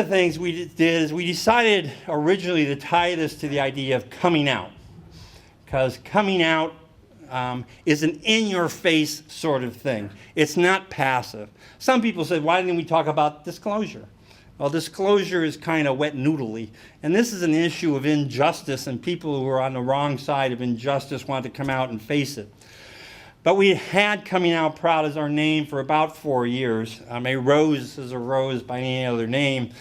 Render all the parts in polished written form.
the things we did is we decided originally to tie this to the idea of coming out, because coming out is an in-your-face sort of thing. It's not passive. Some people said, why didn't we talk about disclosure? Well, disclosure is kind of wet noodly, and this is an issue of injustice, and people who are on the wrong side of injustice want to come out and face it. But we had Coming Out Proud as our name for about 4 years. A rose is a rose by any other name.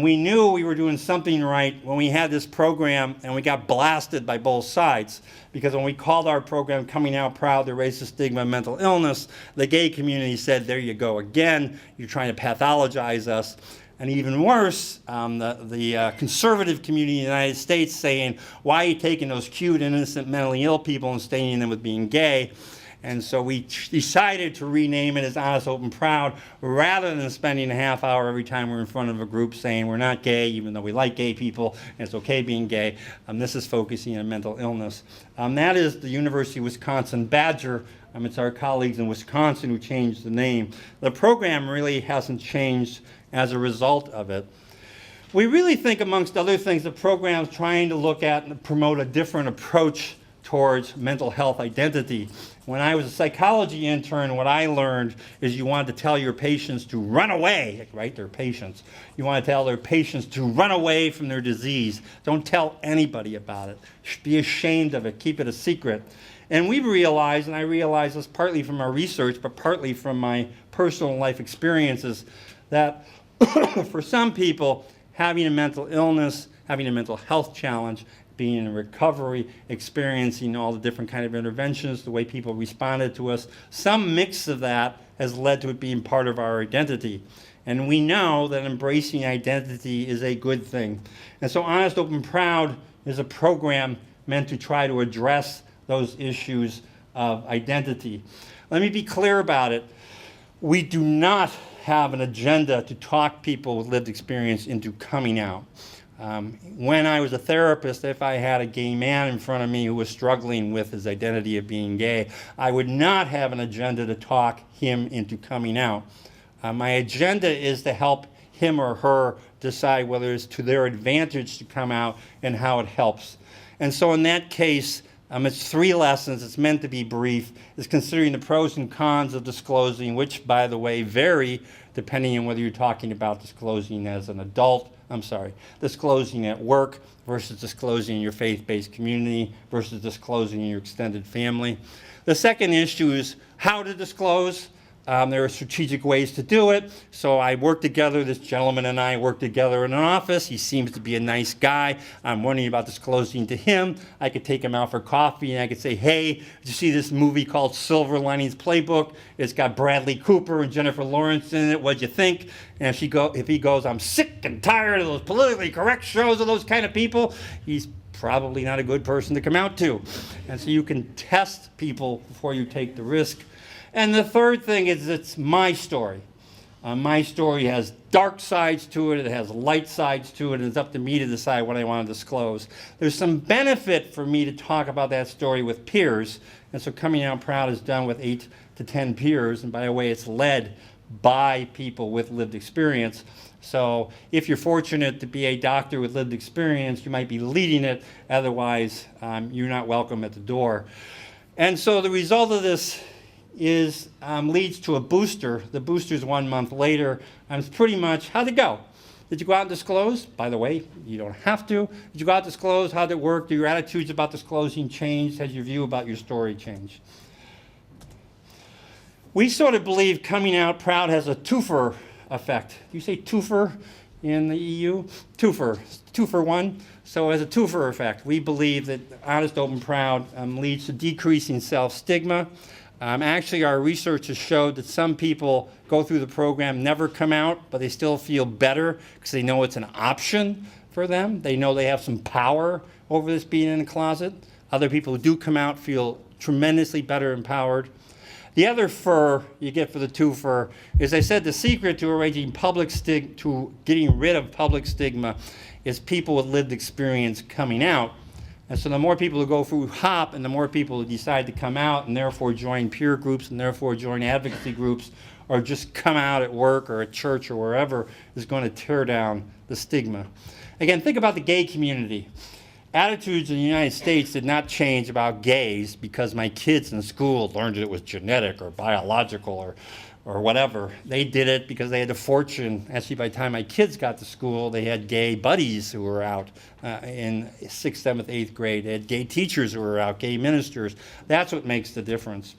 We knew we were doing something right when we had this program, and we got blasted by both sides. Because when we called our program Coming Out Proud, the racist stigma of mental illness, the gay community said, there you go again, you're trying to pathologize us. And even worse, the conservative community in the United States saying, why are you taking those cute, innocent, mentally ill people and staining them with being gay? And so we decided to rename it as Honest, Open, Proud, rather than spending a half hour every time we're in front of a group saying we're not gay, even though we like gay people, and it's okay being gay. This is focusing on mental illness. That is the University of Wisconsin Badger. It's our colleagues in Wisconsin who changed the name. The program really hasn't changed as a result of it. We really think, amongst other things, the program's trying to look at and promote a different approach towards mental health identity. When I was a psychology intern, what I learned is you want to tell your patients to run away, right? They're patients. You want to tell their patients to run away from their disease. Don't tell anybody about it. Be ashamed of it. Keep it a secret. And we've realized, and I realize this partly from our research, but partly from my personal life experiences, that for some people, having a mental illness, having a mental health challenge, being in recovery, experiencing all the different kind of interventions, the way people responded to us, some mix of that has led to it being part of our identity. And we know that embracing identity is a good thing. And so Honest, Open, Proud is a program meant to try to address those issues of identity. Let me be clear about it. We do not have an agenda to talk people with lived experience into coming out. When I was a therapist, if I had a gay man in front of me who was struggling with his identity of being gay, I would not have an agenda to talk him into coming out. My agenda is to help him or her decide whether it's to their advantage to come out and how it helps. And so in that case, it's 3 lessons. It's meant to be brief. It's considering the pros and cons of disclosing, which, by the way, vary depending on whether you're talking about disclosing as an adult, disclosing at work versus disclosing in your faith-based community versus disclosing in your extended family. The second issue is how to disclose. There are strategic ways to do it. So I work together, this gentleman and I work together in an office. He seems to be a nice guy. I'm wondering about disclosing to him. I could take him out for coffee and I could say, hey, did you see this movie called Silver Linings Playbook? It's got Bradley Cooper and Jennifer Lawrence in it. What'd you think? And if he goes, I'm sick and tired of those politically correct shows of those kind of people, he's probably not a good person to come out to. And so you can test people before you take the risk. And the third thing is it's my story. My story has dark sides to it, it has light sides to it, and it's up to me to decide what I want to disclose. There's some benefit for me to talk about that story with peers, and so Coming Out Proud is done with 8 to 10 peers, and by the way, it's led by people with lived experience. So if you're fortunate to be a doctor with lived experience, you might be leading it, otherwise you're not welcome at the door. And so the result of this is leads to a booster. The booster's 1 month later. It's pretty much, how'd it go? Did you go out and disclose? By the way, you don't have to. Did you go out and disclose? How'd it work? Do your attitudes about disclosing changed? Has your view about your story changed? We sort of believe Coming Out Proud has a twofer effect. You say twofer in the EU? Twofer. 2 for 1. So as a twofer effect, we believe that Honest, Open, Proud leads to decreasing self-stigma. Actually, our research has showed that some people go through the program, never come out, but they still feel better because they know it's an option for them. They know they have some power over this being in a closet. Other people who do come out feel tremendously better empowered. The other fur you get for the twofer is, I said, the secret to getting rid of public stigma is people with lived experience coming out. And so the more people who go through HOP and the more people who decide to come out and therefore join peer groups and therefore join advocacy groups or just come out at work or at church or wherever is going to tear down the stigma. Again, think about the gay community. Attitudes in the United States did not change about gays because my kids in school learned it was genetic or biological or whatever. They did it because they had a fortune. Actually, by the time my kids got to school, they had gay buddies who were out in 6th, 7th, 8th grade. They had gay teachers who were out, gay ministers. That's what makes the difference.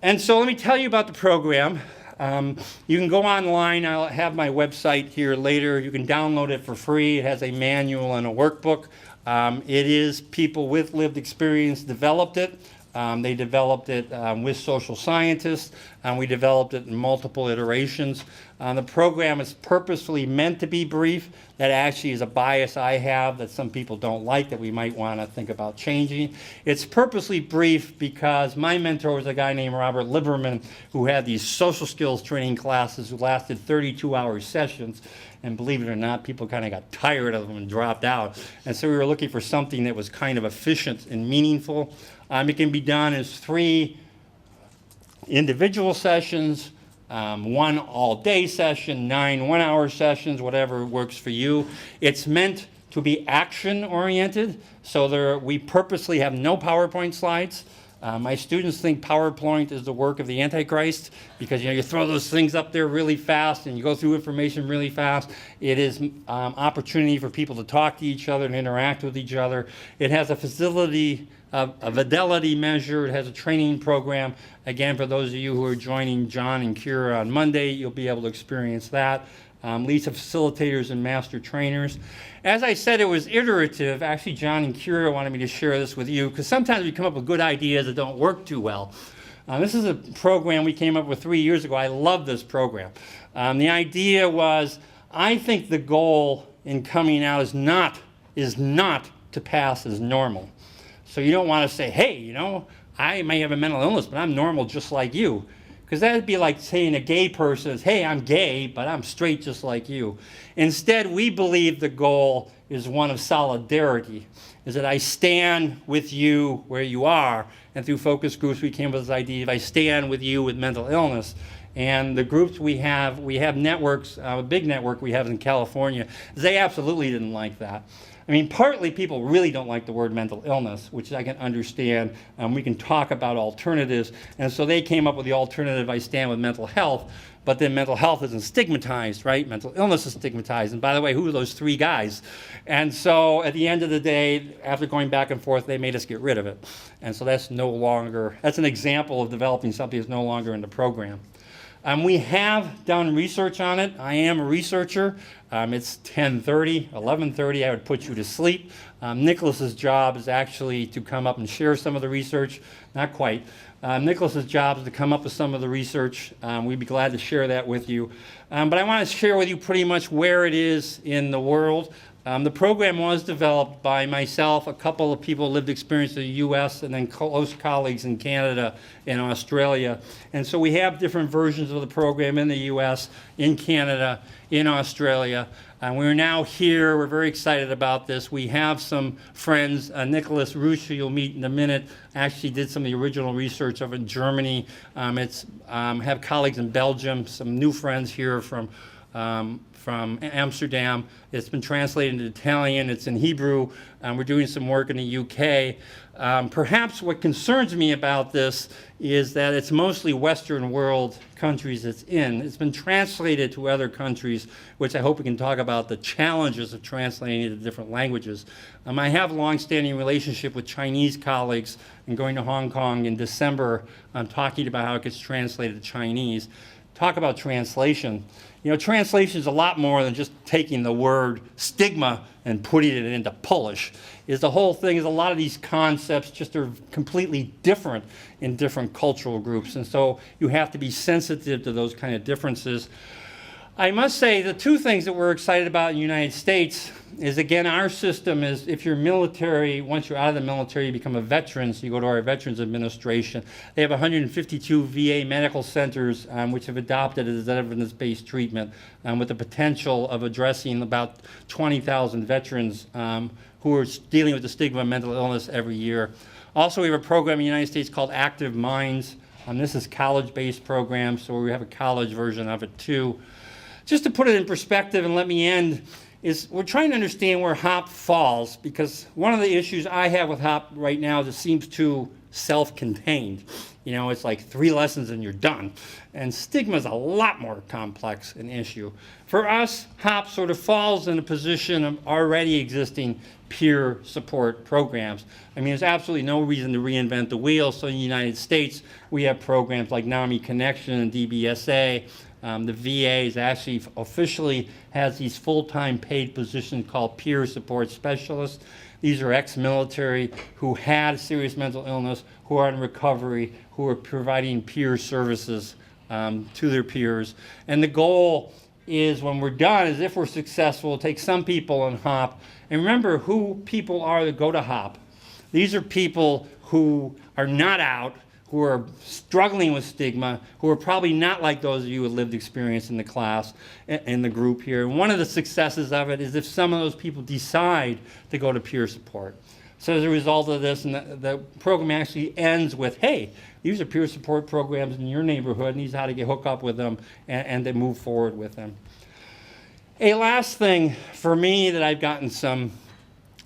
And so let me tell you about the program. You can go online. I'll have my website here later. You can download it for free. It has a manual and a workbook. It is people with lived experience developed it. They developed it with social scientists, and we developed it in multiple iterations. The program is purposefully meant to be brief. That actually is a bias I have that some people don't like that we might want to think about changing. It's purposely brief because my mentor was a guy named Robert Liberman who had these social skills training classes who lasted 32-hour sessions. And believe it or not, people kind of got tired of them and dropped out. And so we were looking for something that was kind of efficient and meaningful. It can be done as 3 individual sessions, 1 all-day session, 9 one-hour sessions, whatever works for you. It's meant to be action-oriented, so we purposely have no PowerPoint slides. My students think PowerPoint is the work of the Antichrist because you throw those things up there really fast and you go through information really fast. It is opportunity for people to talk to each other and interact with each other. It has a fidelity measure. It has a training program. Again, for those of you who are joining John and Kira on Monday, you'll be able to experience that. Leads to facilitators and master trainers. As I said, it was iterative. Actually, John and Kira wanted me to share this with you because sometimes we come up with good ideas that don't work too well. This is a program we came up with 3 years ago. I love this program. The idea was, I think the goal in coming out is not to pass as normal. So you don't want to say, hey, I may have a mental illness, but I'm normal just like you. Because that would be like saying a gay person is, hey, I'm gay, but I'm straight just like you. Instead, we believe the goal is one of solidarity, is that I stand with you where you are. And through focus groups, we came up with this idea of I stand with you with mental illness. And the groups we have networks, a big network we have in California, they absolutely didn't like that. I mean, partly people really don't like the word mental illness, which I can understand. We can talk about alternatives. And so they came up with the alternative, I stand with mental health. But then mental health isn't stigmatized, right? Mental illness is stigmatized. And by the way, who are those 3 guys? And so at the end of the day, after going back and forth, they made us get rid of it. And so that's an example of developing something that's no longer in the program. We have done research on it. I am a researcher. It's 10:30, 11:30, I would put you to sleep. Nicholas's job is actually to come up and share some of the research. Not quite. Nicholas's job is to come up with some of the research. We'd be glad to share that with you. But I want to share with you pretty much where it is in the world. The program was developed by myself, a couple of people lived experience in the U.S., and then close colleagues in Canada and Australia. And so we have different versions of the program in the U.S., in Canada, in Australia. We're now here. We're very excited about this. We have some friends. Nicholas Rusch, who you'll meet in a minute, actually did some of the original research over in Germany. Have colleagues in Belgium, some new friends here from Amsterdam. It's been translated into Italian. It's in Hebrew. We're doing some work in the UK. Perhaps what concerns me about this is that it's mostly Western world countries it's in. It's been translated to other countries, which I hope we can talk about the challenges of translating it to different languages. I have a long-standing relationship with Chinese colleagues and going to Hong Kong in December, talking about how it gets translated to Chinese. Talk about translation. Translation is a lot more than just taking the word stigma and putting it into Polish. The whole thing is a lot of these concepts just are completely different in different cultural groups. And so you have to be sensitive to those kind of differences. I must say the 2 things that we're excited about in the United States is, again, our system is if you're military, once you're out of the military, you become a veteran, so you go to our Veterans Administration. They have 152 VA medical centers which have adopted as evidence-based treatment with the potential of addressing about 20,000 veterans who are dealing with the stigma of mental illness every year. Also, we have a program in the United States called Active Minds. This is college-based program, so we have a college version of it too. just to put it in perspective and let me end, is we're trying to understand where HOP falls, because one of the issues I have with HOP right now is it seems too self-contained. You know, it's like 3 lessons and you're done. And stigma is a lot more complex an issue. For us, HOP sort of falls in a position of already existing peer support programs. I mean, there's absolutely no reason to reinvent the wheel. So in the United States, we have programs like NAMI Connection and DBSA. The VA is actually officially has these full-time paid positions called peer support specialists. These are ex-military who had serious mental illness, who are in recovery, who are providing peer services to their peers. And the goal is, when we're done, is if we're successful, take some people on HOP. And remember who people are that go to HOP. These are people who are not out, who are struggling with stigma, who are probably not like those of you with lived experience in the class, in the group here. And one of the successes of it is if some of those people decide to go to peer support. So as a result of this, and the program actually ends with, hey, these are peer support programs in your neighborhood, and these are how to get hooked up with them and to move forward with them. A last thing for me that I've gotten some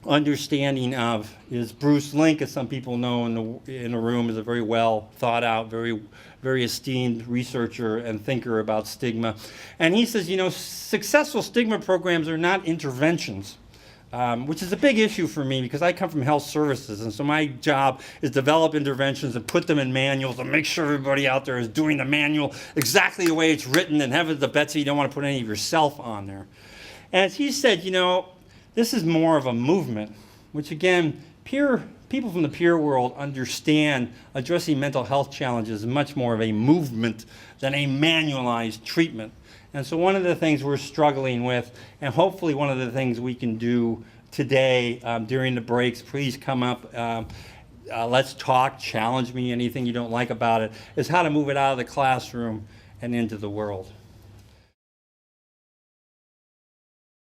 understanding of is Bruce Link, as some people know in the room, is a very well thought out, very esteemed researcher and thinker about stigma. And he says, you know, successful stigma programs are not interventions, which is a big issue for me because I come from health services, and so my job is develop interventions and put them in manuals and make sure everybody out there is doing the manual exactly the way it's written, and heavens to Betsy, you don't want to put any of yourself on there. And as he said, you know, this is more of a movement, which again, people from the peer world understand addressing mental health challenges is much more of a movement than a manualized treatment. And so one of the things we're struggling with, and hopefully one of the things we can do today during the breaks, please come up, let's talk, challenge me, anything you don't like about it, is how to move it out of the classroom and into the world.